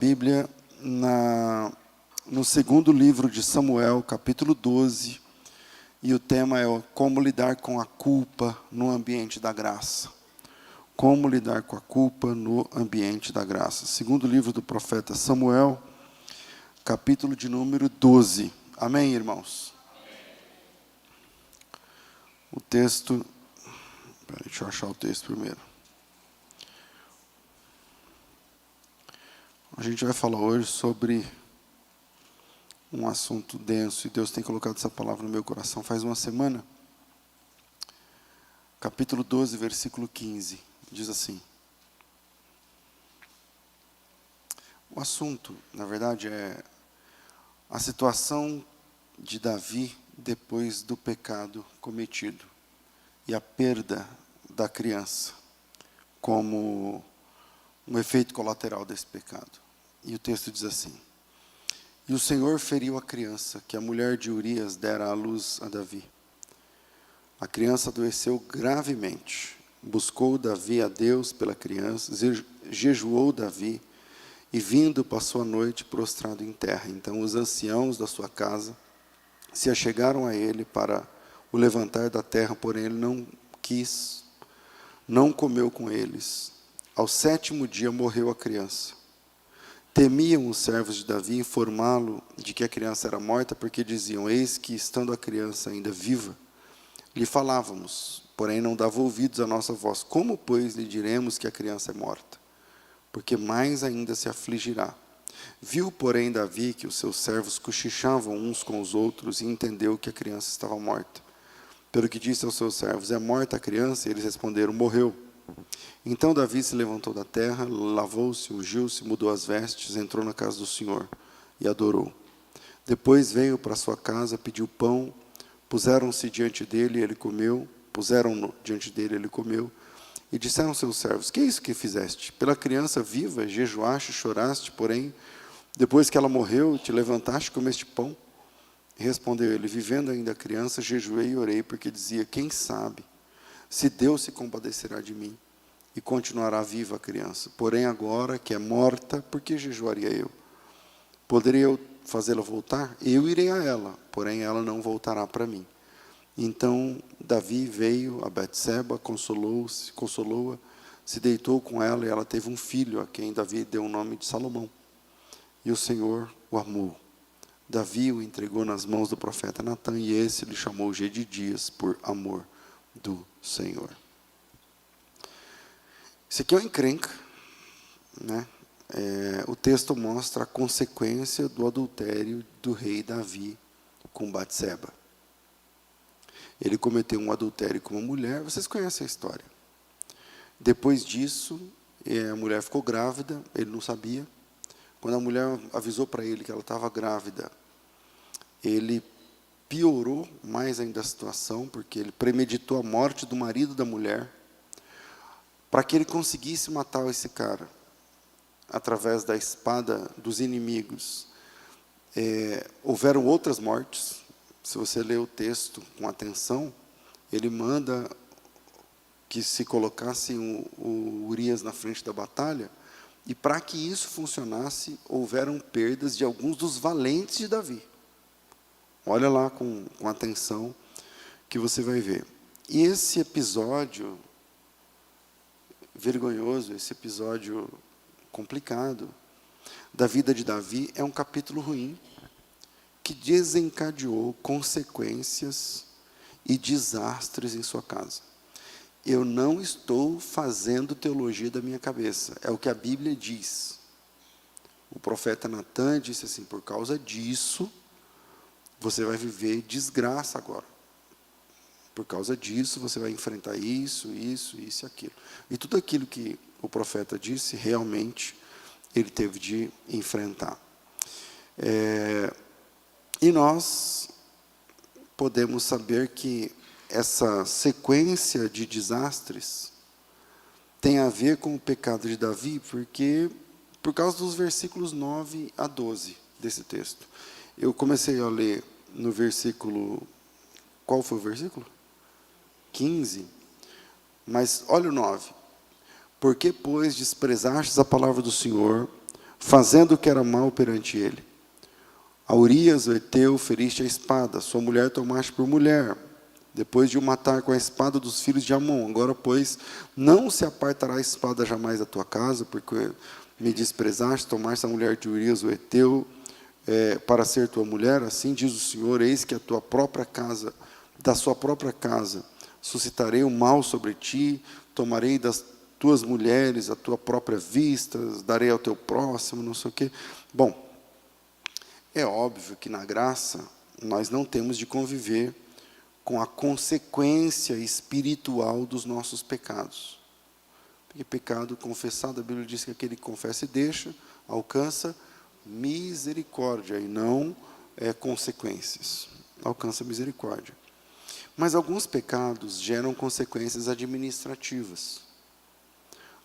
Bíblia no segundo livro de Samuel, capítulo 12, e o tema é como lidar com a culpa no ambiente da graça. Como lidar com a culpa no ambiente da graça. Segundo livro do profeta Samuel, capítulo de número 12. Amém, irmãos? O texto... Deixa eu achar o texto primeiro. A gente vai falar hoje sobre um assunto denso, e Deus tem colocado essa palavra no meu coração faz uma semana. Capítulo 12, versículo 15, diz assim. O assunto, na verdade, é a situação de Davi depois do pecado cometido e a perda da criança como um efeito colateral desse pecado. E o texto diz assim: E o Senhor feriu a criança que a mulher de Urias dera à luz a Davi. A criança adoeceu gravemente. Buscou Davi a Deus pela criança, jejuou Davi, e vindo passou a noite prostrado em terra. Então os anciãos da sua casa se achegaram a ele para o levantar da terra, porém ele não quis, não comeu com eles. Ao 7º dia morreu a criança. Temiam os servos de Davi informá-lo de que a criança era morta, porque diziam: eis que, estando a criança ainda viva, lhe falávamos, porém não dava ouvidos à nossa voz. Como, pois, lhe diremos que a criança é morta? Porque mais ainda se afligirá. Viu, porém, Davi que os seus servos cochichavam uns com os outros, e entendeu que a criança estava morta. Pelo que disse aos seus servos: é morta a criança? E eles responderam: morreu. Então Davi se levantou da terra, lavou-se, ungiu-se, mudou as vestes, entrou na casa do Senhor e adorou. Depois veio para sua casa, pediu pão, puseram-se diante dele, ele comeu, puseram-no diante dele, ele comeu, e disseram seus servos: que é isso que fizeste? Pela criança viva, jejuaste, choraste, porém, depois que ela morreu, te levantaste e comeste pão? E respondeu ele: vivendo ainda a criança, jejuei e orei, porque dizia: quem sabe se Deus se compadecerá de mim e continuará viva a criança. Porém, agora que é morta, por que jejuaria eu? Poderia eu fazê-la voltar? Eu irei a ela, porém ela não voltará para mim. Então Davi veio a Betseba, consolou-a, se deitou com ela, e ela teve um filho, a quem Davi deu o nome de Salomão. E o Senhor o amou. Davi o entregou nas mãos do profeta Natã, e esse lhe chamou Gedidias, por amor do Senhor. Isso aqui é uma encrenca, né? O texto mostra a consequência do adultério do rei Davi com Batseba. Ele cometeu um adultério com uma mulher, vocês conhecem a história. Depois disso, a mulher ficou grávida, ele não sabia. Quando a mulher avisou para ele que ela estava grávida, ele piorou mais ainda a situação, porque ele premeditou a morte do marido da mulher, para que ele conseguisse matar esse cara, através da espada dos inimigos. Houveram outras mortes. Se você ler o texto com atenção, ele manda que se colocasse o Urias na frente da batalha, e para que isso funcionasse, houveram perdas de alguns dos valentes de Davi. Olha lá com atenção, que você vai ver. E esse episódio vergonhoso, esse episódio complicado da vida de Davi, é um capítulo ruim, que desencadeou consequências e desastres em sua casa. Eu não estou fazendo teologia da minha cabeça, é o que a Bíblia diz. O profeta Natã disse assim: por causa disso, você vai viver desgraça agora. Por causa disso, você vai enfrentar isso e aquilo. E tudo aquilo que o profeta disse, realmente, ele teve de enfrentar. E nós podemos saber que essa sequência de desastres tem a ver com o pecado de Davi, por causa dos versículos 9 a 12 desse texto. Eu comecei a ler no versículo... Qual foi o versículo? 15. Mas olha o 9. Porque, pois, desprezastes a palavra do Senhor, fazendo o que era mal perante ele. A Urias, o heteu, feriste a espada, sua mulher tomaste por mulher, depois de o matar com a espada dos filhos de Amon. Agora, pois, não se apartará a espada jamais da tua casa, porque me desprezaste, tomaste a mulher de Urias, o heteu, para ser tua mulher. Assim diz o Senhor, eis que a tua própria casa, da sua própria casa, suscitarei o mal sobre ti, tomarei das tuas mulheres a tua própria vista, darei ao teu próximo, não sei o quê. Bom, é óbvio que na graça nós não temos de conviver com a consequência espiritual dos nossos pecados. Porque pecado confessado, a Bíblia diz que aquele que confessa e deixa, alcança misericórdia, e não consequências. Alcança misericórdia. Mas alguns pecados geram consequências administrativas.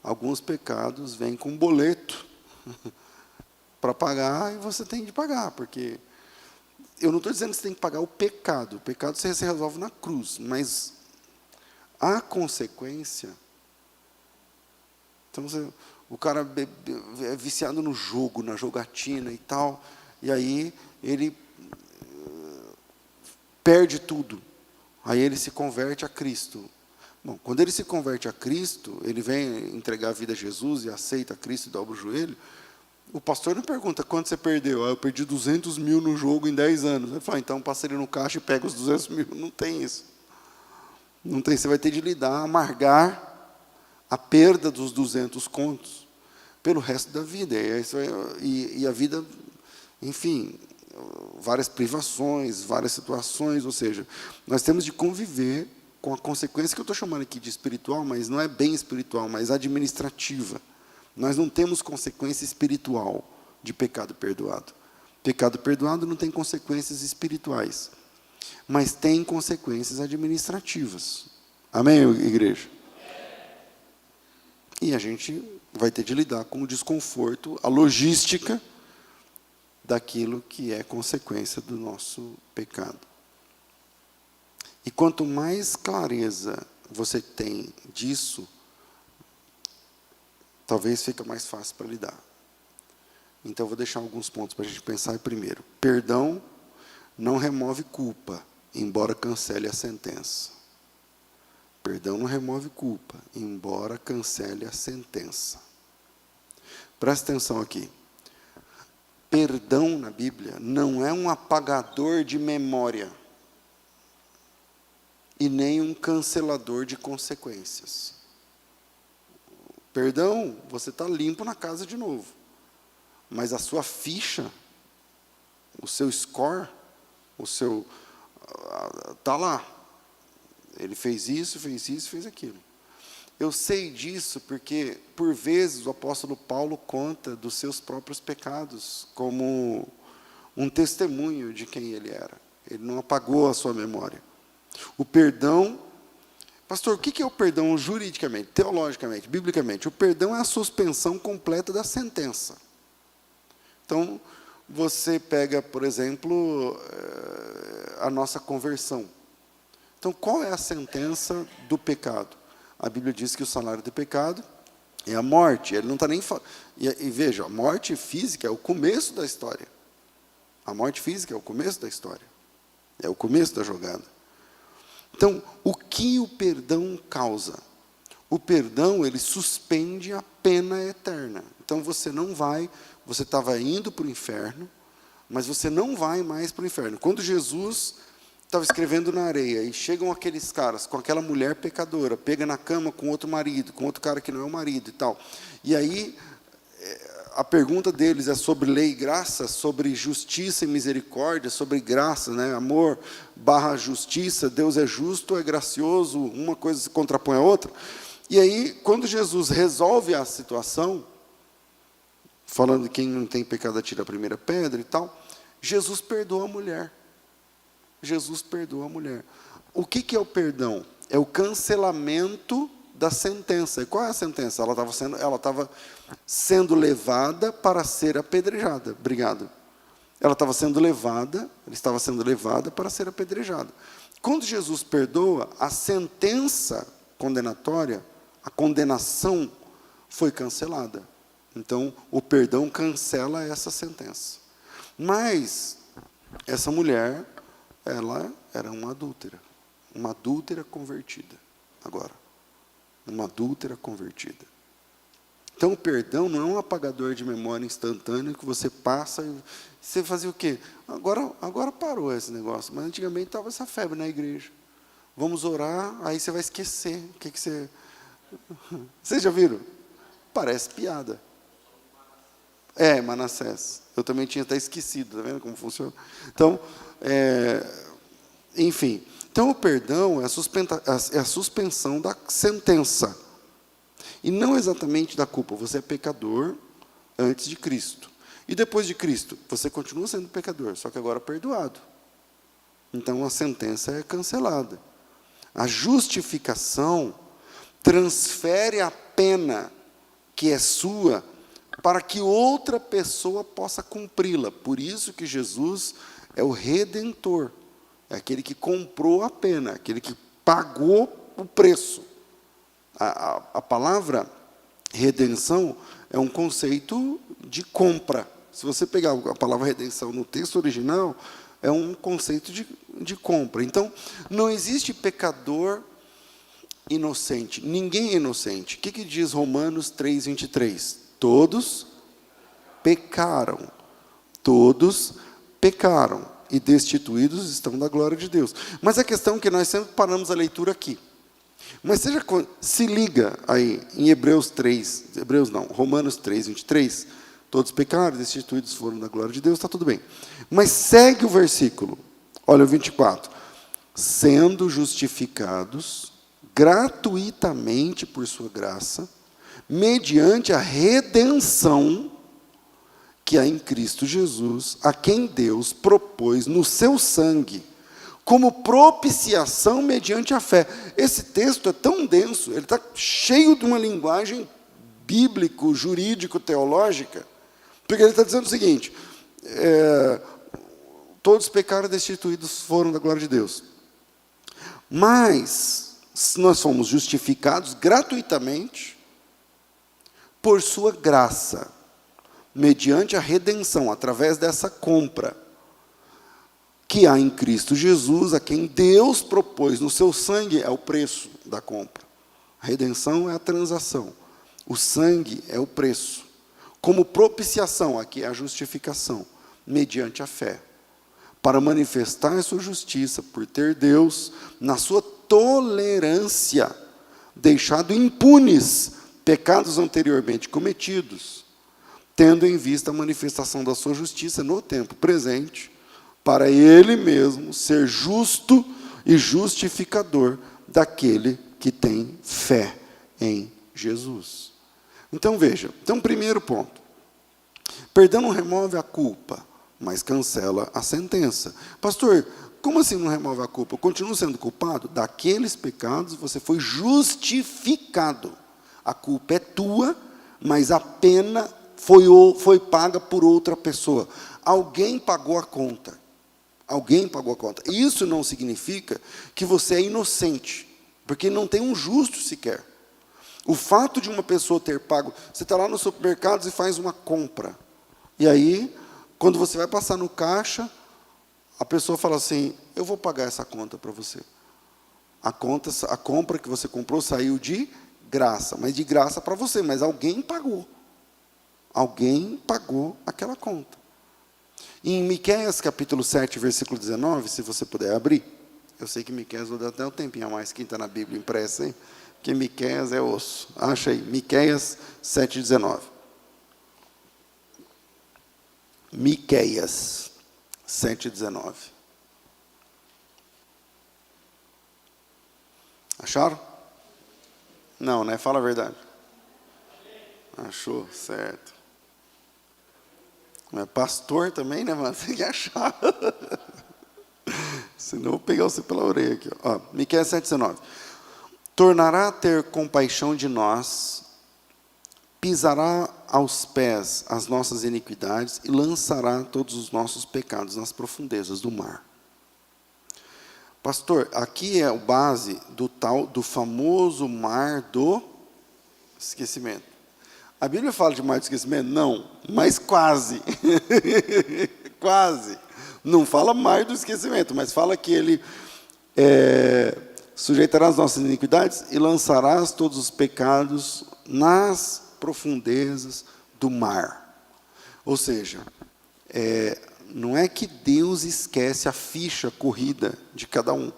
Alguns pecados vêm com boleto para pagar, e você tem de pagar, porque eu não estou dizendo que você tem que pagar o pecado você se resolve na cruz, mas a consequência. Então, o cara é viciado no jogo, na jogatina e tal, e aí ele perde tudo. Aí ele se converte a Cristo. Bom, quando ele se converte a Cristo, ele vem entregar a vida a Jesus e aceita Cristo e dobra o joelho, o pastor não pergunta quanto você perdeu. Eu perdi 200 mil no jogo em 10 anos. Ele fala, então passa ele no caixa e pega os 200 mil. Não tem isso. Não tem. Você vai ter de lidar, amargar a perda dos 200 contos pelo resto da vida. E a vida, enfim, várias privações, várias situações. Ou seja, nós temos de conviver com a consequência que eu estou chamando aqui de espiritual, mas não é bem espiritual, mas administrativa. Nós não temos consequência espiritual de pecado perdoado. Pecado perdoado não tem consequências espirituais, mas tem consequências administrativas. Amém, igreja? E a gente vai ter de lidar com o desconforto, a logística daquilo que é consequência do nosso pecado. E quanto mais clareza você tem disso, talvez fica mais fácil para lidar. Então, eu vou deixar alguns pontos para a gente pensar. Primeiro, perdão não remove culpa, embora cancele a sentença. Perdão não remove culpa, embora cancele a sentença. Presta atenção aqui. Perdão na Bíblia não é um apagador de memória e nem um cancelador de consequências. Perdão, você está limpo na casa de novo. Mas a sua ficha, o seu score, está lá. Ele fez isso, fez aquilo. Eu sei disso porque, por vezes, o apóstolo Paulo conta dos seus próprios pecados como um testemunho de quem ele era. Ele não apagou a sua memória. O perdão... Pastor, o que é o perdão juridicamente, teologicamente, biblicamente? O perdão é a suspensão completa da sentença. Então, você pega, por exemplo, a nossa conversão. Então, qual é a sentença do pecado? A Bíblia diz que o salário do pecado é a morte. Ele não está nem falando. E veja, a morte física é o começo da história. A morte física é o começo da história. É o começo da jogada. Então, o que o perdão causa? O perdão, ele suspende a pena eterna. Então, você estava indo para o inferno, mas você não vai mais para o inferno. Quando Jesus estava escrevendo na areia, e chegam aqueles caras com aquela mulher pecadora, pega na cama com outro marido, com outro cara que não é o marido e tal. E aí, a pergunta deles é sobre lei e graça, sobre justiça e misericórdia, sobre graça, né? Amor / justiça, Deus é justo, é gracioso, uma coisa se contrapõe à outra. E aí, quando Jesus resolve a situação, falando de quem não tem pecado atira a primeira pedra e tal, Jesus perdoa a mulher. Jesus perdoa a mulher. O que é o perdão? É o cancelamento da sentença. E qual é a sentença? Ela estava sendo levada para ser apedrejada. Obrigado. Ela estava sendo levada para ser apedrejada. Quando Jesus perdoa, a sentença condenatória, a condenação foi cancelada. Então, o perdão cancela essa sentença. Mas, essa mulher, ela era uma adúltera convertida. Agora, uma adúltera convertida. Então, o perdão não é um apagador de memória instantâneo que você passa e você fazia o quê? Agora parou esse negócio, mas antigamente estava essa febre na igreja. Vamos orar, aí você vai esquecer. O que você... Vocês já viram? Parece piada. Manassés. Eu também tinha até esquecido, está vendo como funciona? Então, enfim. Então, o perdão é a suspensão da sentença. E não exatamente da culpa. Você é pecador antes de Cristo. E depois de Cristo, você continua sendo pecador, só que agora perdoado. Então, a sentença é cancelada. A justificação transfere a pena que é sua para que outra pessoa possa cumpri-la. Por isso que Jesus é o Redentor. É aquele que comprou a pena, aquele que pagou o preço. A palavra redenção é um conceito de compra. Se você pegar a palavra redenção no texto original, é um conceito de compra. Então, não existe pecador inocente. Ninguém é inocente. O que diz Romanos 3:23? Todos pecaram. Todos pecaram. E destituídos estão da glória de Deus. Mas a questão é que nós sempre paramos a leitura aqui. Mas se liga aí em Romanos 3:23, todos pecaram, destituídos foram da glória de Deus, está tudo bem. Mas segue o versículo, olha o 24. Sendo justificados gratuitamente por sua graça, mediante a redenção que há em Cristo Jesus, a quem Deus propôs no seu sangue, como propiciação mediante a fé. Esse texto é tão denso, ele está cheio de uma linguagem bíblico, jurídico, teológica, porque ele está dizendo o seguinte, todos pecaram e destituídos foram da glória de Deus. Mas nós fomos justificados gratuitamente por sua graça, mediante a redenção, através dessa compra, que há em Cristo Jesus, a quem Deus propôs no seu sangue, é o preço da compra. A redenção é a transação. O sangue é o preço. Como propiciação, aqui é a justificação, mediante a fé. Para manifestar a sua justiça, por ter Deus, na sua tolerância, deixado impunes pecados anteriormente cometidos, tendo em vista a manifestação da sua justiça no tempo presente, para Ele mesmo ser justo e justificador daquele que tem fé em Jesus. Então, veja, primeiro ponto. Perdão não remove a culpa, mas cancela a sentença. Pastor, como assim não remove a culpa? Eu continuo sendo culpado? Daqueles pecados você foi justificado. A culpa é tua, mas a pena foi paga por outra pessoa. Alguém pagou a conta. Alguém pagou a conta. Isso não significa que você é inocente, porque não tem um justo sequer. O fato de uma pessoa ter pago... Você está lá no supermercado e faz uma compra. E aí, quando você vai passar no caixa, a pessoa fala assim, eu vou pagar essa conta para você. A compra que você comprou saiu de graça, mas de graça para você, mas alguém pagou. Alguém pagou aquela conta. Em Miqueias, capítulo 7, versículo 19, se você puder abrir. Eu sei que Miqueias vou dar até um tempinho a mais, quem está na Bíblia impressa, hein? Porque Miqueias é osso. Acha aí, Miqueias 7, 19. Miqueias 7, 19. Acharam? Não, né? Fala a verdade. Achou, certo. É pastor também, né, mano? Tem que achar. Senão eu vou pegar você pela orelha aqui. Ó, Miqueias 7,19. Tornará a ter compaixão de nós, pisará aos pés as nossas iniquidades e lançará todos os nossos pecados nas profundezas do mar. Pastor, aqui é a base do famoso mar do esquecimento. A Bíblia fala de mais do esquecimento? Não, mas quase. Quase. Não fala mais do esquecimento, mas fala que ele sujeitará as nossas iniquidades e lançarás todos os pecados nas profundezas do mar. Ou seja, não é que Deus esquece a ficha corrida de cada um,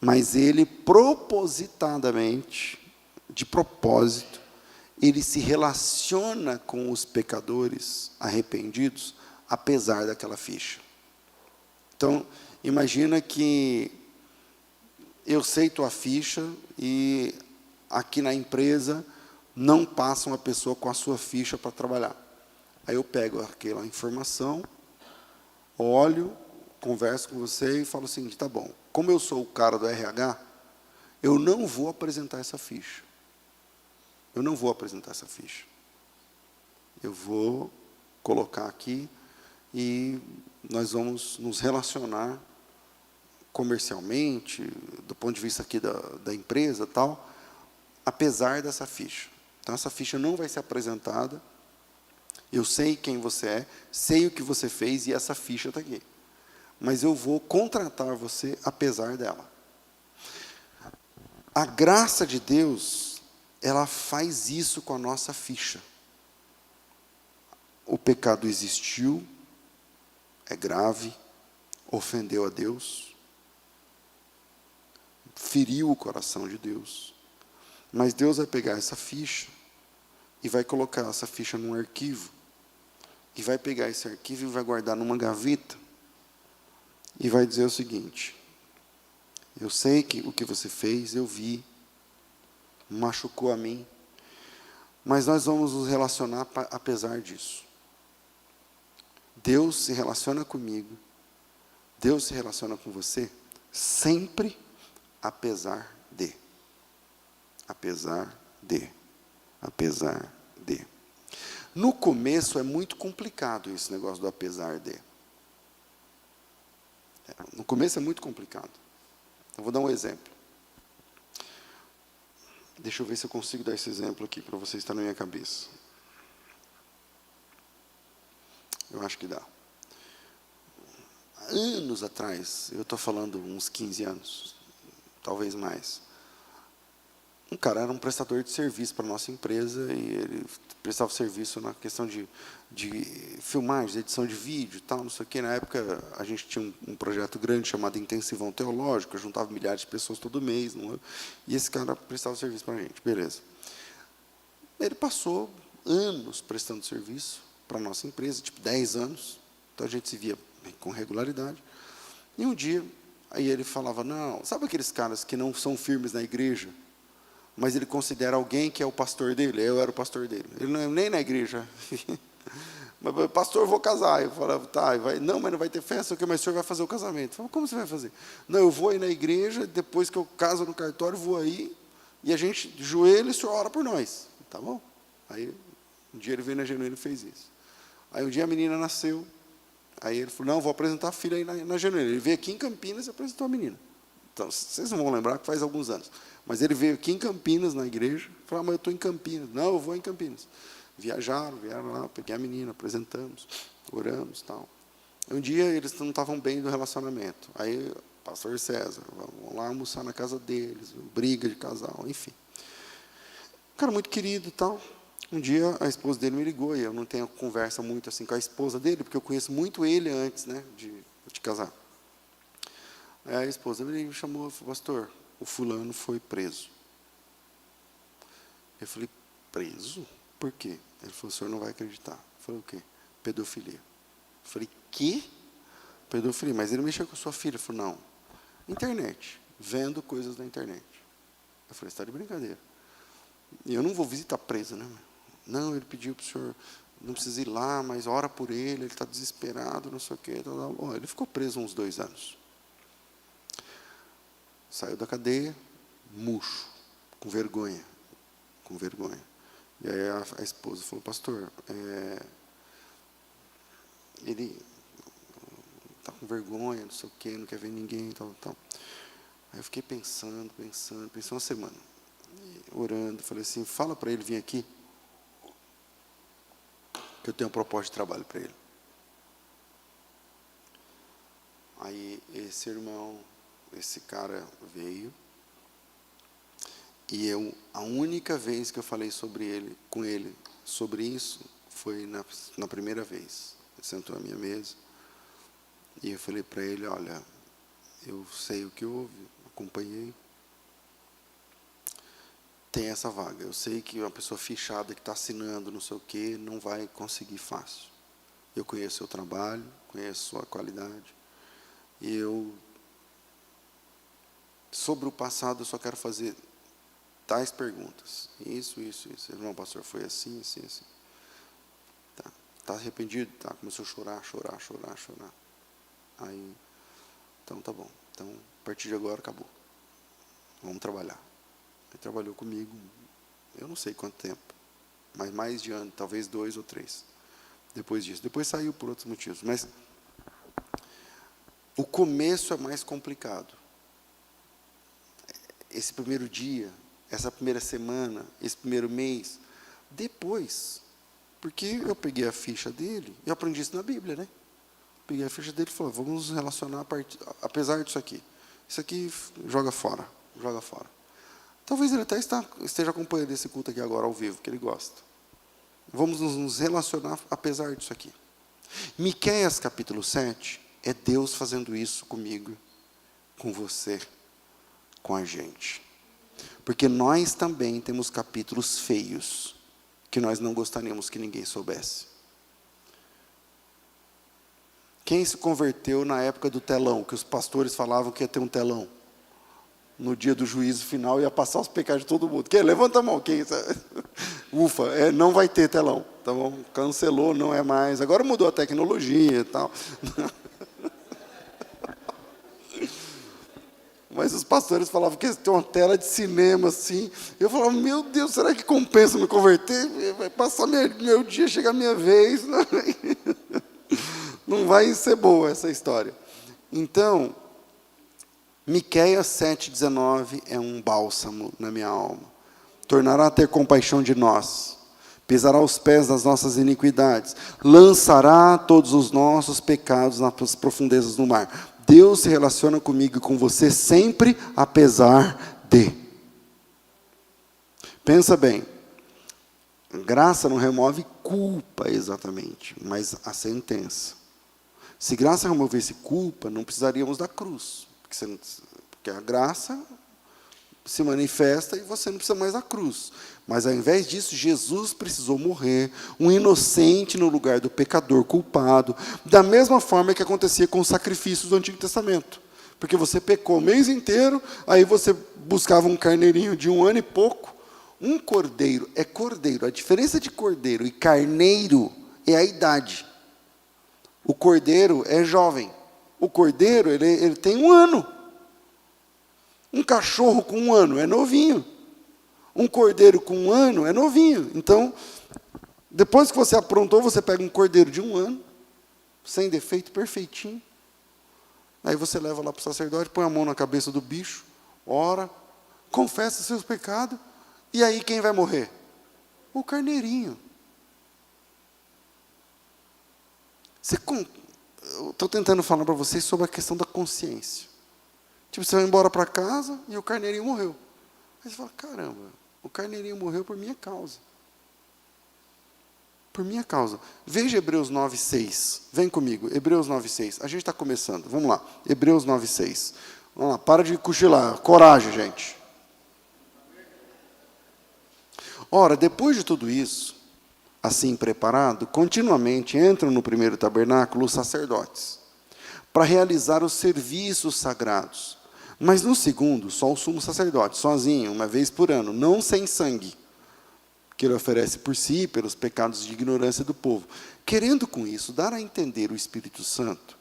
mas Ele propositadamente, de propósito, Ele se relaciona com os pecadores arrependidos, apesar daquela ficha. Então, imagina que eu sei tua ficha e aqui na empresa não passa uma pessoa com a sua ficha para trabalhar. Aí eu pego aquela informação, olho, converso com você e falo o seguinte, tá bom, como eu sou o cara do RH, eu não vou apresentar essa ficha. Eu não vou apresentar essa ficha. Eu vou colocar aqui e nós vamos nos relacionar comercialmente, do ponto de vista aqui da empresa, tal, apesar dessa ficha. Então, essa ficha não vai ser apresentada. Eu sei quem você é, sei o que você fez e essa ficha está aqui. Mas eu vou contratar você apesar dela. A graça de Deus, ela faz isso com a nossa ficha. O pecado existiu, é grave, ofendeu a Deus, feriu o coração de Deus. Mas Deus vai pegar essa ficha e vai colocar essa ficha num arquivo. E vai pegar esse arquivo e vai guardar numa gaveta. E vai dizer o seguinte, eu sei que o que você fez, eu vi, machucou a mim, mas nós vamos nos relacionar apesar disso. Deus se relaciona comigo, Deus se relaciona com você, sempre apesar de. Apesar de. Apesar de. No começo é muito complicado esse negócio do apesar de. No começo é muito complicado. Eu vou dar um exemplo. Deixa eu ver se eu consigo dar esse exemplo aqui para vocês estar na minha cabeça. Eu acho que dá. Anos atrás, eu estou falando uns 15 anos, talvez mais. Um cara era um prestador de serviço para a nossa empresa e ele prestava serviço na questão de filmagens, edição de vídeo e tal, não sei o quê. Na época, a gente tinha um projeto grande chamado Intensivão Teológico, eu juntava milhares de pessoas todo mês, e esse cara prestava serviço para a gente, beleza. Ele passou anos prestando serviço para a nossa empresa, tipo 10 anos, então a gente se via com regularidade. E um dia, aí ele falava, não, sabe aqueles caras que não são firmes na igreja, mas ele considera alguém que é o pastor dele? Eu era o pastor dele. Ele não é nem na igreja. Mas, pastor, eu vou casar. Eu falava, tá, não, mas não vai ter festa, mas o senhor vai fazer o casamento. Eu falava, como você vai fazer? Não, eu vou ir na igreja, depois que eu caso no cartório, vou aí, e a gente joelha e o senhor ora por nós. Tá bom? Aí, um dia ele veio na Genuína e fez isso. Aí, um dia a menina nasceu, aí ele falou, não, vou apresentar a filha aí na Genuína. Ele veio aqui em Campinas e apresentou a menina. Então, vocês não vão lembrar que faz alguns anos. Mas ele veio aqui em Campinas, na igreja, e falou, mas eu estou em Campinas. Não, eu vou em Campinas. Vieram lá, peguei a menina, apresentamos, oramos, tal. Um dia eles não estavam bem do relacionamento. Aí, pastor César, vamos lá almoçar na casa deles, briga de casal, enfim. Um cara muito querido e tal. Um dia a esposa dele me ligou, e eu não tenho conversa muito assim com a esposa dele, porque eu conheço muito ele antes, né, de casar. Aí a esposa me chamou e falou, pastor, o fulano foi preso. Eu falei, preso? Por quê? Ele falou, o senhor não vai acreditar. Eu falei, o quê? Pedofilia. Eu falei, quê? Pedofilia. Mas ele mexeu com a sua filha. Eu falei, não. Internet. Vendo coisas na internet. Eu falei, você está de brincadeira. E eu não vou visitar preso, né? Não, ele pediu para o senhor, não precisa ir lá, mas ora por ele está desesperado, não sei o quê. Bom, ele ficou preso uns 2 anos. Saiu da cadeia, murcho, com vergonha. Com vergonha. E aí a esposa falou, pastor, ele está com vergonha, não sei o quê, não quer ver ninguém, tal. Aí eu fiquei pensando uma semana, orando, falei assim, fala para ele vir aqui. que eu tenho uma proposta de trabalho para ele. Aí esse irmão, esse cara veio, e a única vez que eu falei com ele sobre isso, foi na primeira vez. Ele sentou à minha mesa, e eu falei para ele, olha, eu sei o que houve, acompanhei, tem essa vaga, eu sei que uma pessoa fichada que está assinando não sei o quê, não vai conseguir fácil. Eu conheço o seu trabalho, conheço a sua qualidade, e sobre o passado, eu só quero fazer tais perguntas. Isso. Irmão, pastor, foi assim. Tá arrependido? Tá. Começou a chorar. Aí, então tá bom. Então, a partir de agora, acabou. Vamos trabalhar. Ele trabalhou comigo, eu não sei quanto tempo, mas mais de ano, talvez 2 ou 3. Depois disso. Depois saiu por outros motivos. Mas o começo é mais complicado. Esse primeiro dia, essa primeira semana, esse primeiro mês. Depois, porque eu peguei a ficha dele, eu aprendi isso na Bíblia, né? Peguei a ficha dele e falei, vamos nos relacionar apesar disso aqui. Isso aqui joga fora. Talvez ele até esteja acompanhando esse culto aqui agora ao vivo, que ele gosta. Vamos nos relacionar apesar disso aqui. Miqueias capítulo 7 é Deus fazendo isso comigo, com você, com a gente. Porque nós também temos capítulos feios, que nós não gostaríamos que ninguém soubesse. Quem se converteu na época do telão, que os pastores falavam que ia ter um telão? No dia do juízo final, ia passar os pecados de todo mundo. Quem? Levanta a mão. Quem? Ufa, não vai ter telão. Tá bom? Cancelou, não é mais. Agora mudou a tecnologia e tal. Mas os pastores falavam que tem uma tela de cinema assim. Eu falava, meu Deus, será que compensa me converter? Vai passar meu dia, chega a minha vez. Não vai ser boa essa história. Então, Miqueias 7,19 é um bálsamo na minha alma. Tornará a ter compaixão de nós, pisará os pés das nossas iniquidades, lançará todos os nossos pecados nas profundezas do mar. Deus se relaciona comigo e com você sempre, apesar de. Pensa bem, graça não remove culpa exatamente, mas a sentença. Se graça removesse culpa, não precisaríamos da cruz. Porque a graça se manifesta e você não precisa mais da cruz. Mas, ao invés disso, Jesus precisou morrer, um inocente no lugar do pecador culpado, da mesma forma que acontecia com os sacrifícios do Antigo Testamento. Porque você pecou o mês inteiro, aí você buscava um carneirinho de 1 ano e pouco. Um cordeiro é cordeiro. A diferença de cordeiro e carneiro é a idade. O cordeiro é jovem. O cordeiro, ele tem 1 ano. Um cachorro com 1 ano é novinho. Um cordeiro com 1 ano é novinho. Então, depois que você aprontou, você pega um cordeiro de 1 ano, sem defeito, perfeitinho. Aí você leva lá para o sacerdote, põe a mão na cabeça do bicho, ora, confessa seus pecados, e aí quem vai morrer? O carneirinho. Eu estou tentando falar para vocês sobre a questão da consciência. Tipo, você vai embora para casa e o carneirinho morreu. Aí você fala, caramba, o carneirinho morreu por minha causa. Por minha causa. Veja Hebreus 9,6. Vem comigo, Hebreus 9,6. A gente está começando, vamos lá. Hebreus 9,6. Vamos lá, para de cochilar. Coragem, gente. Ora, depois de tudo isso, assim preparado, continuamente entram no primeiro tabernáculo os sacerdotes, para realizar os serviços sagrados. Mas no segundo, só o sumo sacerdote, sozinho, uma vez por ano, não sem sangue, que ele oferece por si, pelos pecados de ignorância do povo. Querendo com isso dar a entender o Espírito Santo,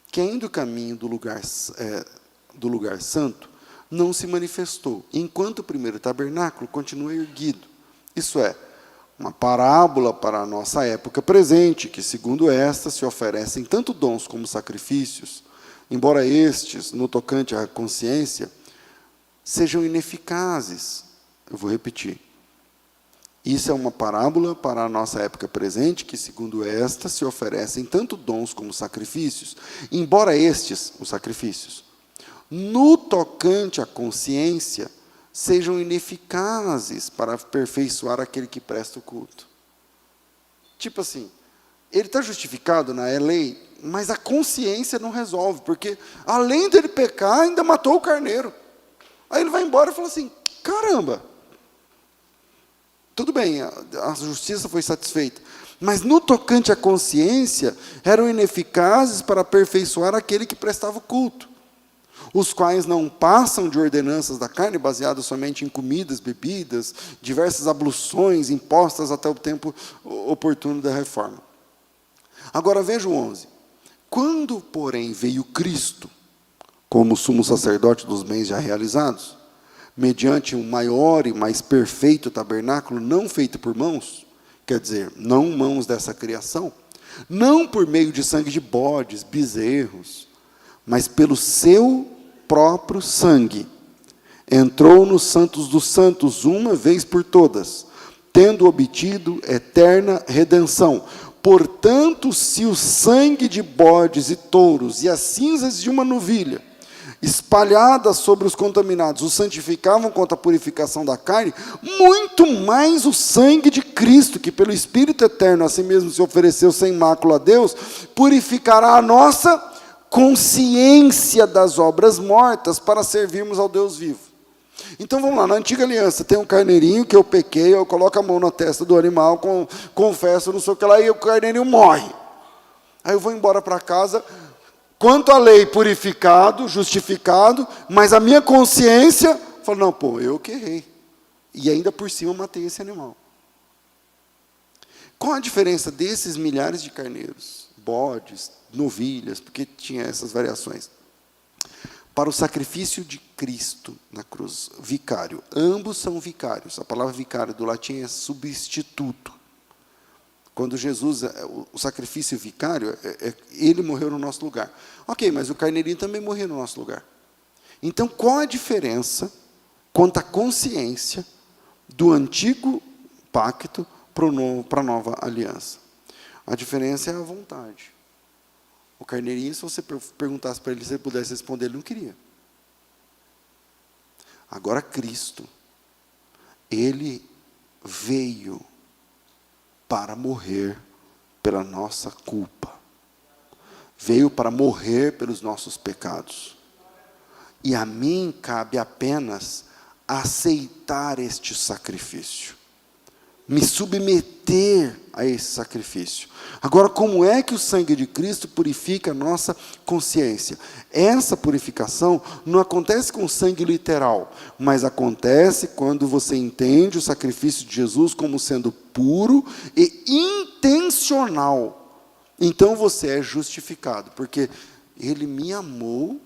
que ainda o caminho do lugar santo não se manifestou, enquanto o primeiro tabernáculo continua erguido. Isso é, uma parábola para a nossa época presente, que segundo esta se oferecem tanto dons como sacrifícios, embora estes, no tocante à consciência, sejam ineficazes. Eu vou repetir. Isso é uma parábola para a nossa época presente, que, segundo esta, se oferecem tanto dons como sacrifícios, embora estes, os sacrifícios, no tocante à consciência, sejam ineficazes para aperfeiçoar aquele que presta o culto. Tipo assim, ele está justificado na lei, mas a consciência não resolve, porque além dele pecar, ainda matou o carneiro. Aí ele vai embora e fala assim, caramba, tudo bem, a justiça foi satisfeita, mas no tocante à consciência, eram ineficazes para aperfeiçoar aquele que prestava o culto, os quais não passam de ordenanças da carne, baseadas somente em comidas, bebidas, diversas abluções impostas até o tempo oportuno da reforma. Agora veja o 11. Quando, porém, veio Cristo, como sumo sacerdote dos bens já realizados, mediante um maior e mais perfeito tabernáculo, não feito por mãos, quer dizer, não mãos dessa criação, não por meio de sangue de bodes, bezerros, mas pelo seu próprio sangue, entrou nos santos dos santos uma vez por todas, tendo obtido eterna redenção. Portanto, se o sangue de bodes e touros e as cinzas de uma novilha, espalhadas sobre os contaminados, os santificavam contra a purificação da carne, muito mais o sangue de Cristo, que pelo Espírito Eterno a si mesmo se ofereceu sem mácula a Deus, purificará a nossa consciência das obras mortas para servirmos ao Deus vivo. Então vamos lá, na antiga aliança tem um carneirinho que eu pequei, eu coloco a mão na testa do animal, confesso, não sei o que lá, e o carneirinho morre. Aí eu vou embora para casa, quanto à lei, purificado, justificado, mas a minha consciência fala, não, pô, eu que errei. E ainda por cima matei esse animal. Qual a diferença desses milhares de carneiros, bodes, novilhas, porque tinha essas variações? Para o sacrifício de Cristo na cruz, vicário. Ambos são vicários. A palavra vicário do latim é substituto. Quando Jesus, o sacrifício vicário, ele morreu no nosso lugar. Ok, mas o carneirinho também morreu no nosso lugar. Então, qual a diferença quanto à consciência do antigo pacto para a nova aliança? A diferença é a vontade. O carneirinho, se você perguntasse para ele se ele pudesse responder, ele não queria. Agora, Cristo, ele veio para morrer pela nossa culpa. Veio para morrer pelos nossos pecados. E a mim cabe apenas aceitar este sacrifício. Me submeter a esse sacrifício. Agora, como é que o sangue de Cristo purifica a nossa consciência? Essa purificação não acontece com sangue literal, mas acontece quando você entende o sacrifício de Jesus como sendo puro e intencional. Então você é justificado, porque ele me amou,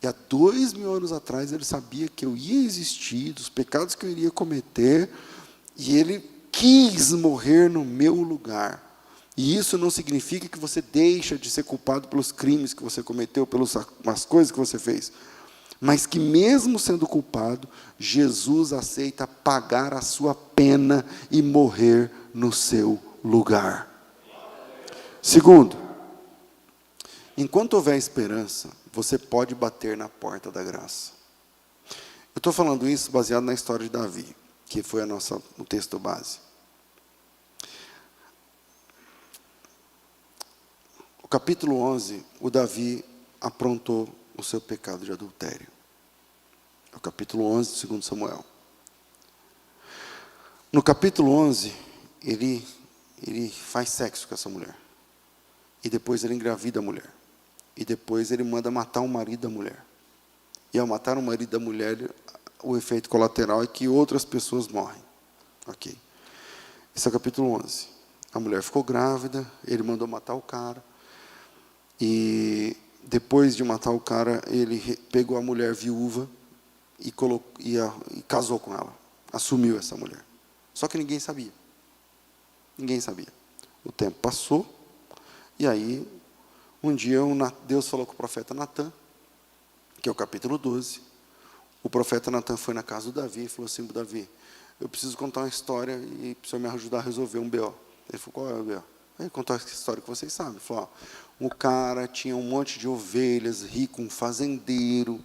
e há 2000 anos atrás ele sabia que eu ia existir, dos pecados que eu iria cometer, e ele quis morrer no meu lugar. E isso não significa que você deixa de ser culpado pelos crimes que você cometeu, pelas coisas que você fez. Mas que mesmo sendo culpado, Jesus aceita pagar a sua pena e morrer no seu lugar. Segundo, enquanto houver esperança, você pode bater na porta da graça. Eu estou falando isso baseado na história de Davi, que foi o texto base. O capítulo 11, o Davi aprontou o seu pecado de adultério. É o capítulo 11 de 2 Samuel. No capítulo 11, ele faz sexo com essa mulher. E depois ele engravida a mulher. E depois ele manda matar o marido da mulher. E ao matar o marido da mulher, o efeito colateral é que outras pessoas morrem. Ok. Esse é o capítulo 11. A mulher ficou grávida, ele mandou matar o cara. E depois de matar o cara, ele pegou a mulher viúva e casou com ela. Assumiu essa mulher. Só que ninguém sabia. Ninguém sabia. O tempo passou. E aí, um dia, Deus falou com o profeta Natan, que é o capítulo 12. O profeta Natan foi na casa do Davi e falou assim, Davi, eu preciso contar uma história e o senhor me ajudar a resolver um BO. Ele falou, qual é o BO? Aí contou essa história que vocês sabem. Ele falou, ó, o cara tinha um monte de ovelhas, rico, um fazendeiro,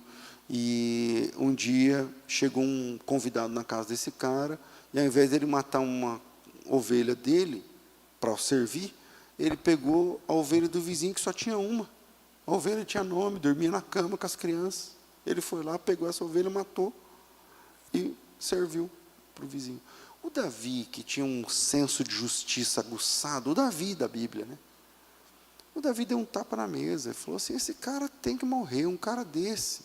e um dia chegou um convidado na casa desse cara, e ao invés dele matar uma ovelha dele, para servir, ele pegou a ovelha do vizinho, que só tinha uma. A ovelha tinha nome, dormia na cama com as crianças. Ele foi lá, pegou essa ovelha, matou e serviu para o vizinho. O Davi, que tinha um senso de justiça aguçado, o Davi da Bíblia, né? O Davi deu um tapa na mesa e falou assim, esse cara tem que morrer, um cara desse.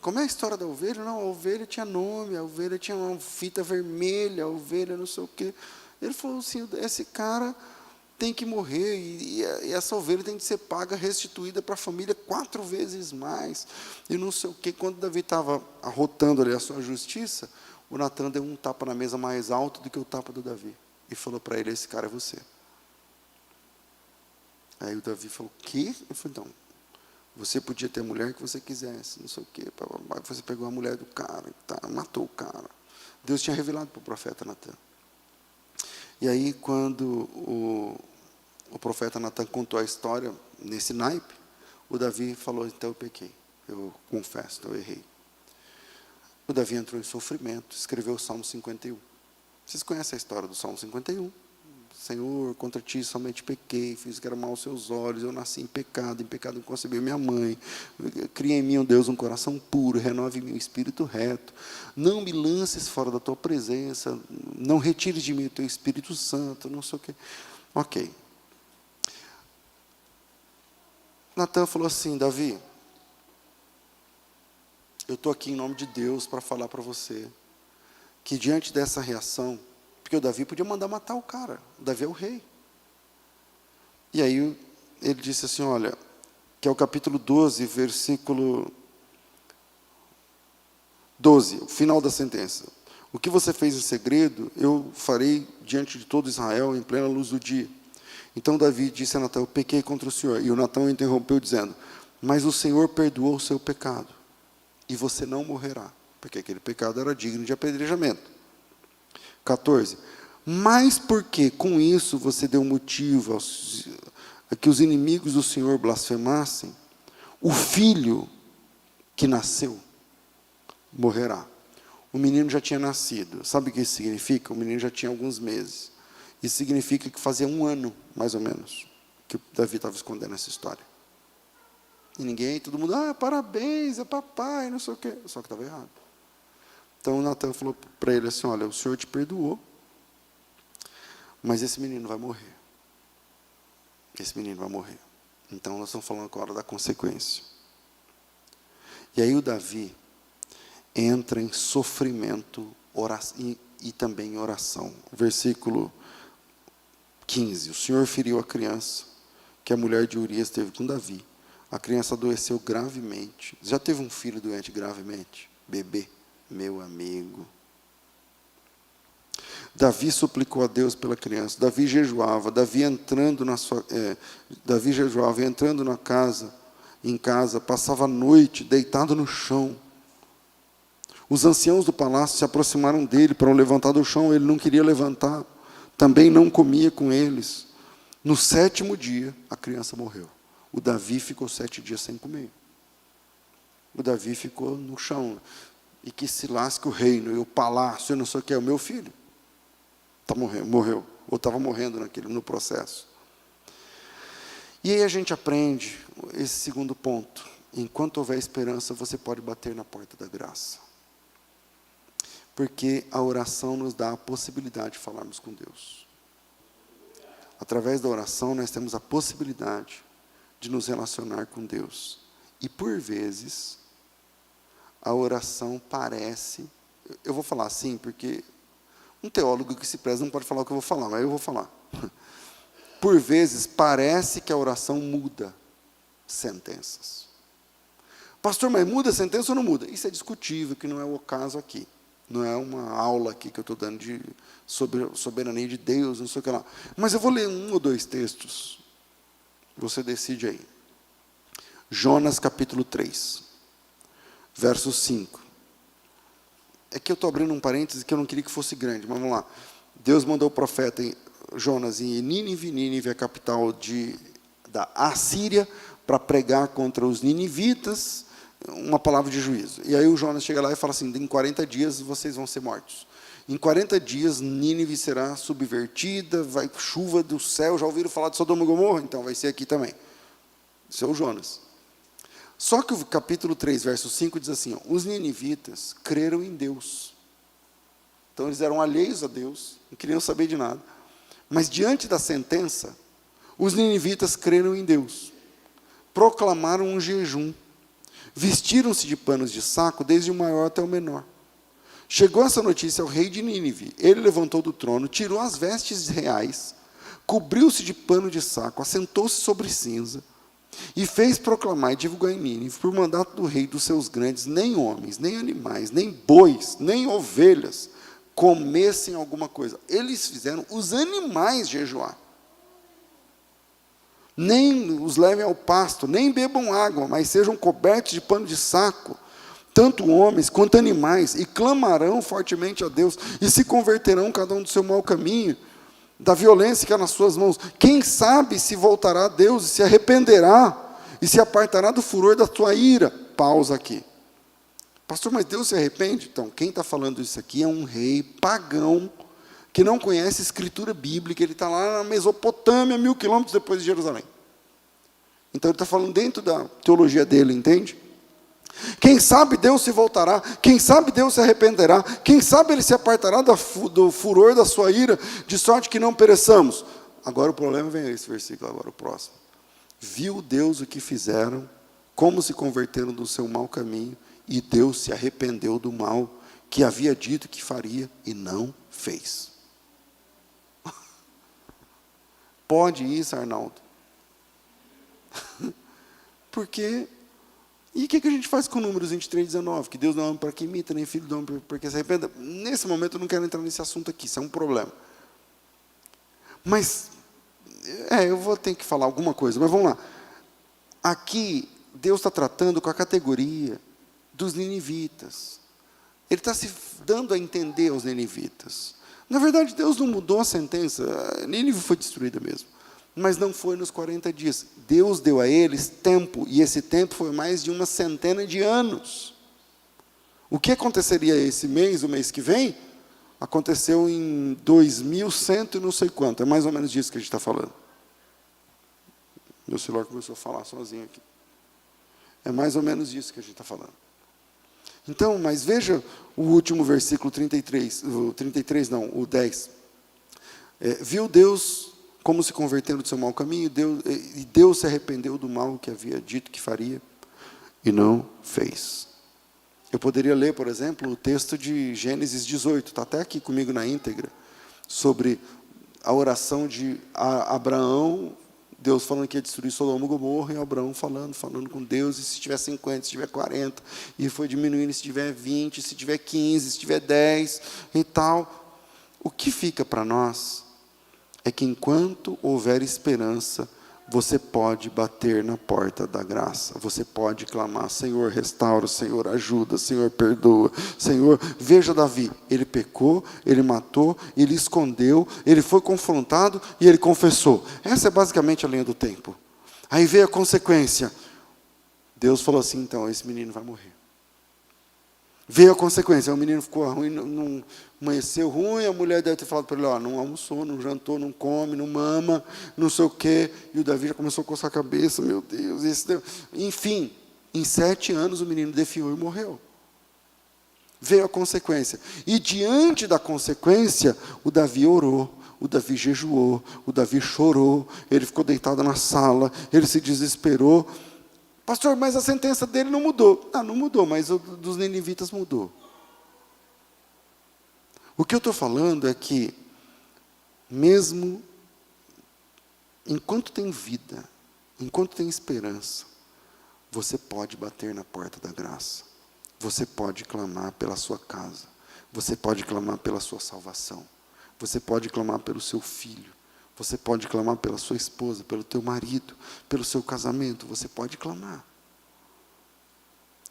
Como é a história da ovelha? Não, a ovelha tinha nome, a ovelha tinha uma fita vermelha, a ovelha não sei o quê. Ele falou assim, esse cara tem que morrer, e essa ovelha tem que ser paga, restituída para a família 4 vezes mais, e não sei o quê. Quando Davi estava arrotando ali a sua justiça, o Natan deu um tapa na mesa mais alto do que o tapa do Davi, e falou para ele, esse cara é você. Aí o Davi falou, o quê? Ele falou, então, você podia ter a mulher que você quisesse, não sei o quê, você pegou a mulher do cara, tá, matou o cara. Deus tinha revelado para o profeta Natan. E aí, quando o profeta Natan contou a história, nesse naipe, o Davi falou, então eu pequei, eu confesso, então eu errei. O Davi entrou em sofrimento, escreveu o Salmo 51. Vocês conhecem a história do Salmo 51? Senhor, contra ti somente pequei, fiz que era mal aos seus olhos, eu nasci em pecado concebeu minha mãe, cria em mim, ó Deus, um coração puro, renove em mim um espírito reto, não me lances fora da tua presença, não retires de mim o teu Espírito Santo, não sei o quê. Ok. Natan falou assim, Davi, eu estou aqui em nome de Deus para falar para você, que diante dessa reação, porque o Davi podia mandar matar o cara, o Davi é o rei. E aí ele disse assim, olha, que é o capítulo 12, versículo 12, o final da sentença. O que você fez em segredo, eu farei diante de todo Israel, em plena luz do dia. Então Davi disse a Natan, eu pequei contra o Senhor. E o Natan o interrompeu, dizendo, mas o Senhor perdoou o seu pecado, e você não morrerá, porque aquele pecado era digno de apedrejamento. 14. Mas porque com isso você deu motivo a que os inimigos do Senhor blasfemassem, o filho que nasceu morrerá. O menino já tinha nascido. Sabe o que isso significa? O menino já tinha alguns meses. Isso significa que fazia 1 ano, mais ou menos, que o Davi estava escondendo essa história. E ninguém, todo mundo, parabéns, é papai, não sei o quê. Só que estava errado. Então o Natan falou para ele assim, olha, o Senhor te perdoou, mas esse menino vai morrer. Esse menino vai morrer. Então nós estamos falando agora da consequência. E aí o Davi entra em sofrimento e também em oração. Versículo 15. O Senhor feriu a criança que a mulher de Urias teve com Davi. A criança adoeceu gravemente. Já teve um filho doente gravemente? Bebê, meu amigo. Davi suplicou a Deus pela criança. Davi jejuava. Davi jejuava e entrando em casa, passava a noite deitado no chão. Os anciãos do palácio se aproximaram dele para o levantar do chão. Ele não queria levantar. Também não comia com eles. No 7º dia, a criança morreu. O Davi ficou 7 dias sem comer. O Davi ficou no chão. E que se lasque o reino, e o palácio, eu não sei o que, é o meu filho. Morreu. Ou estava morrendo no processo. E aí a gente aprende esse segundo ponto. Enquanto houver esperança, você pode bater na porta da graça. Porque a oração nos dá a possibilidade de falarmos com Deus. Através da oração, nós temos a possibilidade de nos relacionar com Deus. E por vezes, a oração parece... Eu vou falar assim, porque um teólogo que se preza não pode falar o que eu vou falar, mas eu vou falar. Por vezes, parece que a oração muda sentenças. Pastor, mas muda a sentença ou não muda? Isso é discutível, que não é o caso aqui. Não é uma aula aqui que eu estou dando sobre soberania de Deus, não sei o que lá. Mas eu vou ler 1 ou 2 textos. Você decide aí. Jonas capítulo 3, verso 5. É que eu estou abrindo um parêntese que eu não queria que fosse grande, mas vamos lá. Deus mandou o profeta Jonas em Nínive. Nínive é a capital da Assíria, para pregar contra os ninivitas, uma palavra de juízo. E aí o Jonas chega lá e fala assim, em 40 dias vocês vão ser mortos. Em 40 dias Nínive será subvertida, vai chuva do céu. Já ouviram falar de Sodoma e Gomorra? Então vai ser aqui também. Isso é o Jonas. Só que o capítulo 3, verso 5 diz assim, ó, os ninivitas creram em Deus. Então eles eram alheios a Deus, não queriam saber de nada. Mas diante da sentença, os ninivitas creram em Deus. Proclamaram um jejum. Vestiram-se de panos de saco, desde o maior até o menor. Chegou essa notícia ao rei de Nínive. Ele levantou do trono, tirou as vestes reais, cobriu-se de pano de saco, assentou-se sobre cinza, e fez proclamar e divulgar em Nínive, por mandato do rei, dos seus grandes, nem homens, nem animais, nem bois, nem ovelhas, comessem alguma coisa. Eles fizeram os animais jejuar. Nem os levem ao pasto, nem bebam água, mas sejam cobertos de pano de saco, tanto homens quanto animais, e clamarão fortemente a Deus, e se converterão cada um do seu mau caminho, da violência que há nas suas mãos. Quem sabe se voltará a Deus, e se arrependerá, e se apartará do furor da tua ira. Pausa aqui. Pastor, mas Deus se arrepende? Então, quem está falando isso aqui é um rei pagão, que não conhece a escritura bíblica. Ele está lá na Mesopotâmia, 1000 quilômetros depois de Jerusalém. Então ele está falando dentro da teologia dele, entende? Quem sabe Deus se voltará, quem sabe Deus se arrependerá, quem sabe Ele se apartará do furor da sua ira, de sorte que não pereçamos. Agora o problema vem esse versículo, agora o próximo. Viu Deus o que fizeram, como se converteram do seu mau caminho, e Deus se arrependeu do mal que havia dito que faria e não fez. Pode isso, Arnaldo? Porque, e o que a gente faz com Números 23:19? Que Deus não ama para que imita, nem filho do homem porque se arrependa. Nesse momento eu não quero entrar nesse assunto aqui, isso é um problema. Mas, eu vou ter que falar alguma coisa, mas vamos lá. Aqui, Deus está tratando com a categoria dos ninivitas. Ele está se dando a entender aos ninivitas. Na verdade, Deus não mudou a sentença. Nínive foi destruída mesmo. Mas não foi nos 40 dias. Deus deu a eles tempo, e esse tempo foi mais de 100 de anos. O que aconteceria esse mês, o mês que vem? Aconteceu em 2100 e não sei quanto. É mais ou menos disso que a gente está falando. Meu celular começou a falar sozinho aqui. É mais ou menos disso que a gente está falando. Então, mas veja o último versículo 33, o 10. Viu Deus como se convertendo do seu mau caminho, e Deus se arrependeu do mal que havia dito que faria, e não fez. Eu poderia ler, por exemplo, o texto de Gênesis 18, está até aqui comigo na íntegra, sobre a oração de Abraão, Deus falando que ia destruir Sodoma e Gomorra, e Abraão falando com Deus, e se tiver 50, se tiver 40, e foi diminuindo, se tiver 20, se tiver 15, se tiver 10, e tal. O que fica para nós é que enquanto houver esperança, você pode bater na porta da graça, você pode clamar, Senhor, restaura, Senhor, ajuda, Senhor, perdoa, Senhor. Veja Davi, ele pecou, ele matou, ele escondeu, ele foi confrontado e ele confessou. Essa é basicamente a linha do tempo. Aí veio a consequência. Deus falou assim, então, esse menino vai morrer. Veio a consequência, o menino ficou ruim, não amanheceu ruim, a mulher deve ter falado para ele, não almoçou, não jantou, não come, não mama, não sei o quê, e o Davi já começou a coçar a cabeça, meu Deus, enfim, em 7 anos o menino definhou e morreu. Veio a consequência, e diante da consequência, o Davi orou, o Davi jejuou, o Davi chorou, ele ficou deitado na sala, ele se desesperou. Pastor, mas a sentença dele não mudou. Não mudou, mas o dos ninivitas mudou. O que eu estou falando é que, mesmo enquanto tem vida, enquanto tem esperança, você pode bater na porta da graça. Você pode clamar pela sua casa. Você pode clamar pela sua salvação. Você pode clamar pelo seu filho. Você pode clamar pela sua esposa, pelo teu marido, pelo seu casamento. Você pode clamar.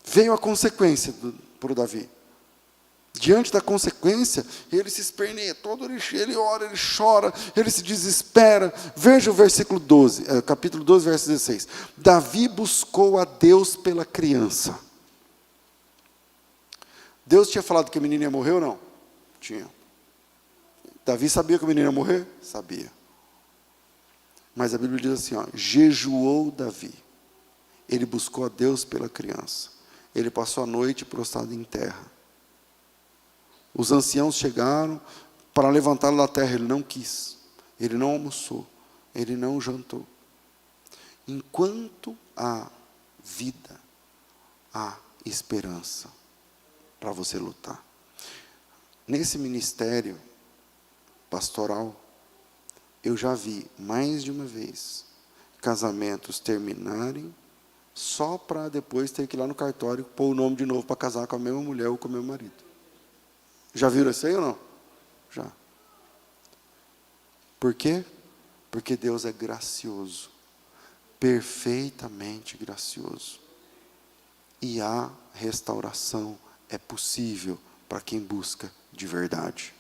Veio a consequência para o Davi. Diante da consequência, ele se esperneia todo, ele ora, ele chora, ele se desespera. Veja o versículo 12, capítulo 12, verso 16. Davi buscou a Deus pela criança. Deus tinha falado que a menina ia morrer ou não? Tinha. Davi sabia que a menina ia morrer? Sabia. Mas a Bíblia diz assim, jejuou Davi. Ele buscou a Deus pela criança. Ele passou a noite prostrado em terra. Os anciãos chegaram para levantá-lo da terra. Ele não quis. Ele não almoçou. Ele não jantou. Enquanto há vida, há esperança para você lutar. Nesse ministério pastoral, eu já vi mais de uma vez casamentos terminarem só para depois ter que ir lá no cartório pôr o nome de novo para casar com a mesma mulher ou com o mesmo marido. Já viram isso aí ou não? Já. Por quê? Porque Deus é gracioso, perfeitamente gracioso. E a restauração é possível para quem busca de verdade.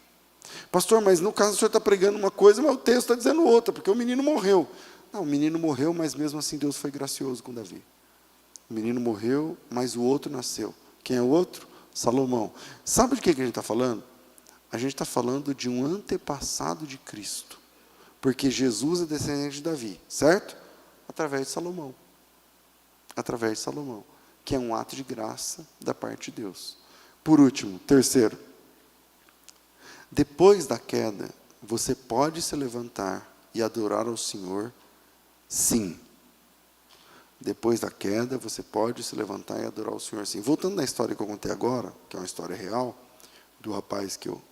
Pastor, mas no caso o senhor está pregando uma coisa, mas o texto está dizendo outra, porque o menino morreu. Não, o menino morreu, mas mesmo assim Deus foi gracioso com Davi. O menino morreu, mas o outro nasceu. Quem é o outro? Salomão. Sabe de que a gente está falando? A gente está falando de um antepassado de Cristo. Porque Jesus é descendente de Davi, certo? Através de Salomão. Através de Salomão. Que é um ato de graça da parte de Deus. Por último, terceiro. Depois da queda, você pode se levantar e adorar ao Senhor, sim. Depois da queda, você pode se levantar e adorar ao Senhor, sim. Voltando na história que eu contei agora, que é uma história real, do rapaz que eu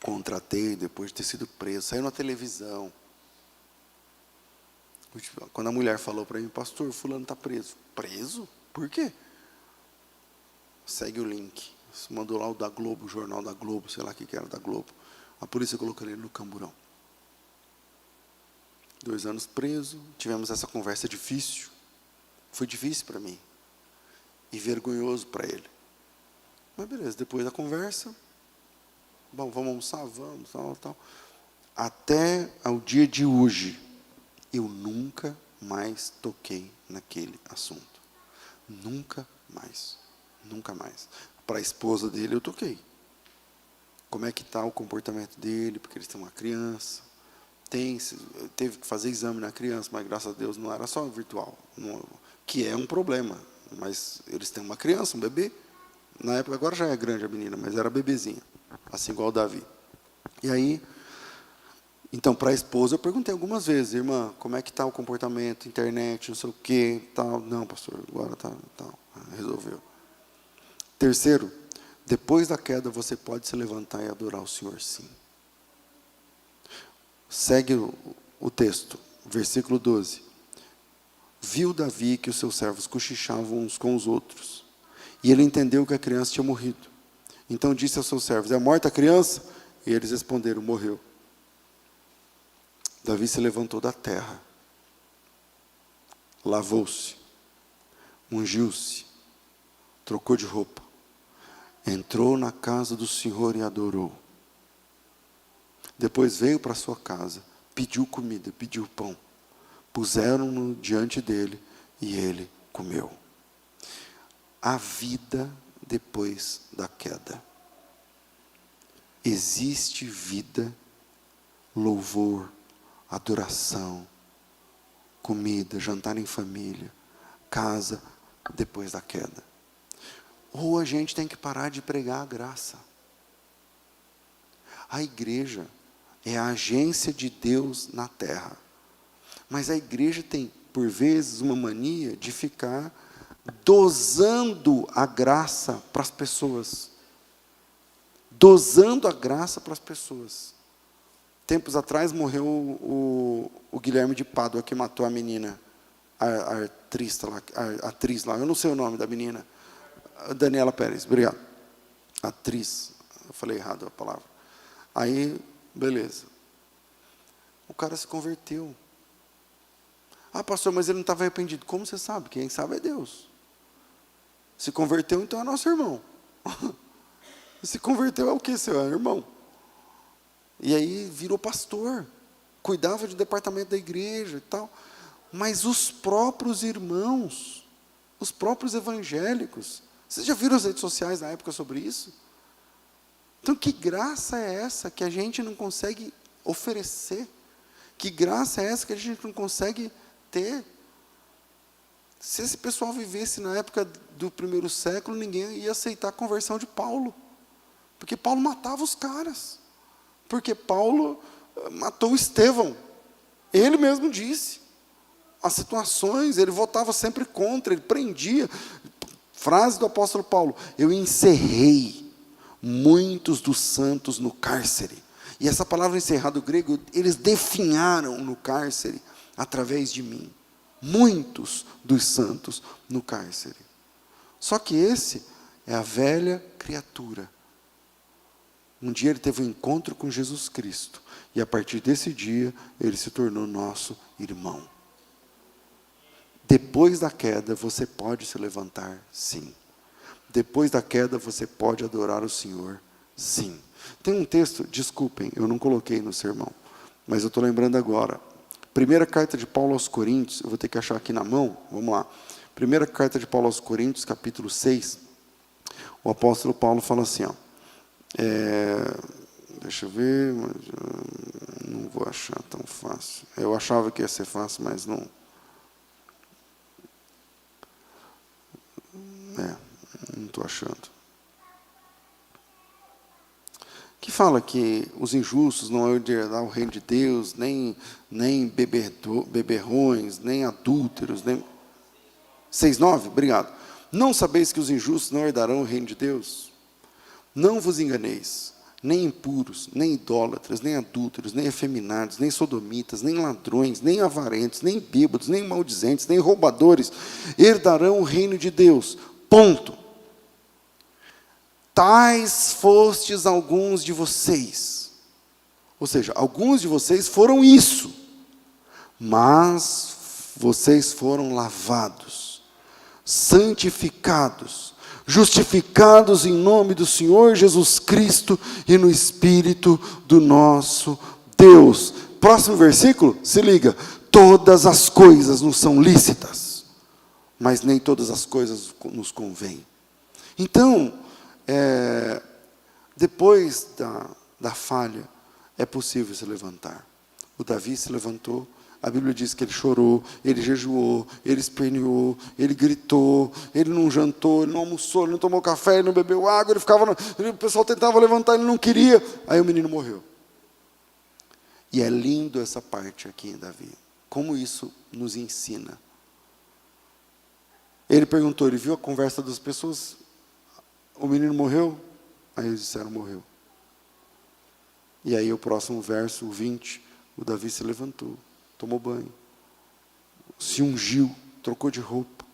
contratei depois de ter sido preso, saiu na televisão. Quando a mulher falou para mim, pastor, fulano está preso. Preso? Por quê? Segue o link. Mandou lá o da Globo, o jornal da Globo, sei lá o que era da Globo. A polícia colocou ele no camburão. 2 anos preso, tivemos essa conversa difícil. Foi difícil para mim. E vergonhoso para ele. Mas beleza, depois da conversa, bom, vamos almoçar, vamos, tal. Até ao dia de hoje, eu nunca mais toquei naquele assunto. Nunca mais. Nunca mais. Para a esposa dele eu toquei. Como é que está o comportamento dele, porque eles têm uma criança. Teve que fazer exame na criança, mas graças a Deus não era só virtual. Que é um problema. Mas eles têm uma criança, um bebê. Na época, agora já é grande a menina, mas era bebezinha. Assim igual o Davi. E aí, então, para a esposa, eu perguntei algumas vezes, irmã, como é que está o comportamento, internet, não sei o quê, tal. Não, pastor, agora está, resolveu. Terceiro, depois da queda, você pode se levantar e adorar o Senhor, sim. Segue o texto, versículo 12. Viu Davi que os seus servos cochichavam uns com os outros, e ele entendeu que a criança tinha morrido. Então disse aos seus servos, é morta a criança? E eles responderam, morreu. Davi se levantou da terra, lavou-se, ungiu-se, trocou de roupa, entrou na casa do Senhor e adorou. Depois veio para sua casa, pediu comida, pediu pão. Puseram-no diante dele e ele comeu. A vida depois da queda. Existe vida, louvor, adoração, comida, jantar em família, casa depois da queda. Ou a gente tem que parar de pregar a graça. A igreja é a agência de Deus na terra. Mas a igreja tem, por vezes, uma mania de ficar dosando a graça para as pessoas. Dosando a graça para as pessoas. Tempos atrás morreu o Guilherme de Pádua, que matou a menina, a atriz lá, eu não sei o nome da menina. Daniela Pérez, obrigado. Atriz, eu falei errado a palavra. Aí, beleza. O cara se converteu. Ah, pastor, mas ele não estava arrependido. Como você sabe? Quem sabe é Deus. Se converteu, então é nosso irmão. Se converteu ao quê, seu irmão? E aí virou pastor, cuidava do departamento da igreja e tal. Mas os próprios irmãos, os próprios evangélicos, vocês já viram as redes sociais na época sobre isso? Então, que graça é essa que a gente não consegue oferecer? Que graça é essa que a gente não consegue ter? Se esse pessoal vivesse na época do primeiro século, ninguém ia aceitar a conversão de Paulo. Porque Paulo matava os caras. Porque Paulo matou Estevão. Ele mesmo disse. As situações, ele votava sempre contra, ele prendia. Frase do apóstolo Paulo: eu encerrei muitos dos santos no cárcere. E essa palavra encerrar do grego, eles definharam no cárcere através de mim. Muitos dos santos no cárcere. Só que esse é a velha criatura. Um dia ele teve um encontro com Jesus Cristo. E a partir desse dia, ele se tornou nosso irmão. Depois da queda, você pode se levantar, sim. Depois da queda, você pode adorar o Senhor, sim. Tem um texto, desculpem, eu não coloquei no sermão, mas eu estou lembrando agora. Primeira carta de Paulo aos Coríntios, eu vou ter que achar aqui na mão, vamos lá. Primeira carta de Paulo aos Coríntios, capítulo 6, o apóstolo Paulo fala assim, ó, deixa eu ver, mas não vou achar tão fácil. Eu achava que ia ser fácil, mas não. Não estou achando. Que fala que os injustos não hão de herdar o reino de Deus, nem beberrões, nem adúlteros, nem... 6:9, obrigado. Não sabeis que os injustos não herdarão o reino de Deus? Não vos enganeis, nem impuros, nem idólatras, nem adúlteros, nem efeminados, nem sodomitas, nem ladrões, nem avarentos, nem bêbados, nem maldizentes, nem roubadores herdarão o reino de Deus. Ponto. Tais fostes alguns de vocês. Ou seja, alguns de vocês foram isso. Mas vocês foram lavados, santificados, justificados em nome do Senhor Jesus Cristo e no Espírito do nosso Deus. Próximo versículo, se liga. Todas as coisas nos são lícitas, mas nem todas as coisas nos convêm. Então, depois da falha, é possível se levantar. O Davi se levantou, a Bíblia diz que ele chorou, ele jejuou, ele esperneou, ele gritou, ele não jantou, ele não almoçou, ele não tomou café, ele não bebeu água, ele ficava, o pessoal tentava levantar, ele não queria, aí o menino morreu. E é lindo essa parte aqui em Davi, como isso nos ensina. Ele perguntou, ele viu a conversa das pessoas, o menino morreu? Aí eles disseram, morreu. E aí o próximo verso, o 20, o Davi se levantou, tomou banho, se ungiu, trocou de roupa.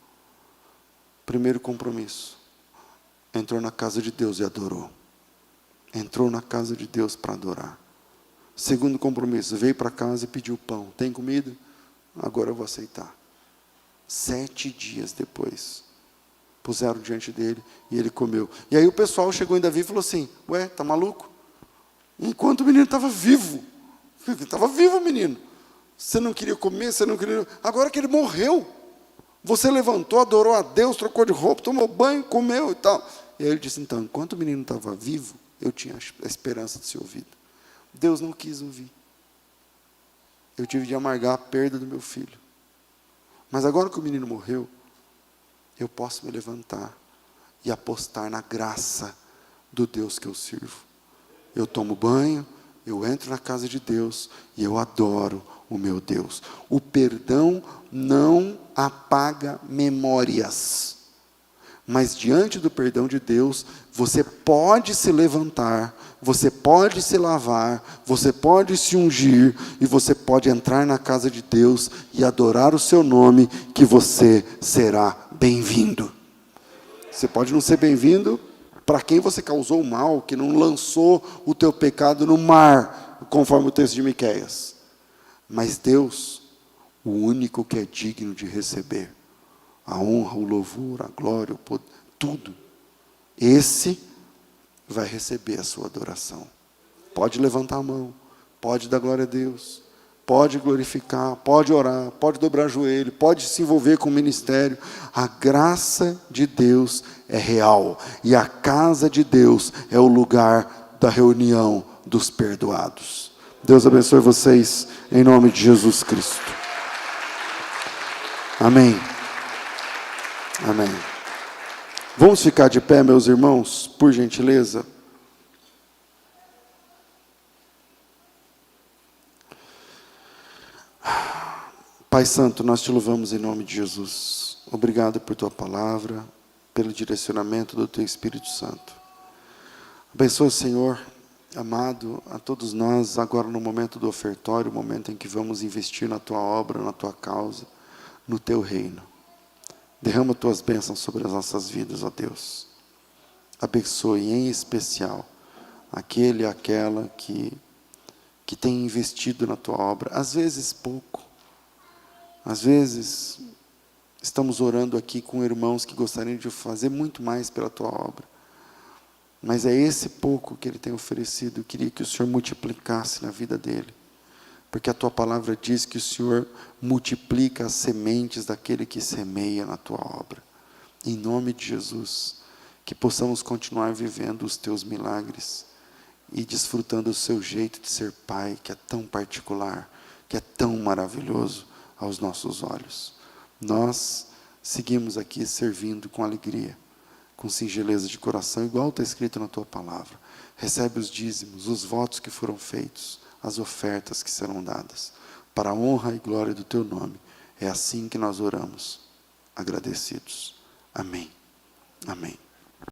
Primeiro compromisso, entrou na casa de Deus e adorou. Entrou na casa de Deus para adorar. Segundo compromisso, veio para casa e pediu pão. Tem comida? Agora eu vou aceitar. 7 dias depois, puseram diante dele e ele comeu. E aí o pessoal chegou em Davi e falou assim, ué, tá maluco? Enquanto o menino estava vivo. Estava vivo o menino. Você não queria comer, você não queria... Agora que ele morreu, você levantou, adorou a Deus, trocou de roupa, tomou banho, comeu e tal. E aí ele disse, então, enquanto o menino estava vivo, eu tinha a esperança de ser ouvido. Deus não quis ouvir. Eu tive de amargar a perda do meu filho. Mas agora que o menino morreu, eu posso me levantar e apostar na graça do Deus que eu sirvo. Eu tomo banho, eu entro na casa de Deus e eu adoro o meu Deus. O perdão não apaga memórias. Mas diante do perdão de Deus, você pode se levantar, você pode se lavar, você pode se ungir, e você pode entrar na casa de Deus e adorar o seu nome, que você será bem-vindo. Você pode não ser bem-vindo para quem você causou o mal, que não lançou o teu pecado no mar, conforme o texto de Miqueias. Mas Deus, o único que é digno de receber a honra, o louvor, a glória, o poder, tudo. esse vai receber a sua adoração. Pode levantar a mão, pode dar glória a Deus, pode glorificar, pode orar, pode dobrar joelho, pode se envolver com o ministério. A graça de Deus é real, e a casa de Deus é o lugar da reunião dos perdoados. Deus abençoe vocês, em nome de Jesus Cristo. Amém. Amém. Vamos ficar de pé, meus irmãos, por gentileza. Pai Santo, nós te louvamos em nome de Jesus. Obrigado por tua palavra, pelo direcionamento do teu Espírito Santo. Abençoa, Senhor, amado, a todos nós, agora no momento do ofertório, o momento em que vamos investir na tua obra, na tua causa, no teu reino. Derrama tuas bênçãos sobre as nossas vidas, ó Deus. Abençoe em especial aquele e aquela que tem investido na tua obra, às vezes pouco. Às vezes, estamos orando aqui com irmãos que gostariam de fazer muito mais pela tua obra. Mas é esse pouco que ele tem oferecido. Eu queria que o Senhor multiplicasse na vida dele. Porque a tua palavra diz que o Senhor multiplica as sementes daquele que semeia na tua obra. Em nome de Jesus, que possamos continuar vivendo os teus milagres e desfrutando o seu jeito de ser pai, que é tão particular, que é tão maravilhoso aos nossos olhos. Nós seguimos aqui servindo com alegria, com singeleza de coração, igual está escrito na tua palavra. Recebe os dízimos, os votos que foram feitos, as ofertas que serão dadas, para a honra e glória do teu nome. É assim que nós oramos, agradecidos. Amém. Amém.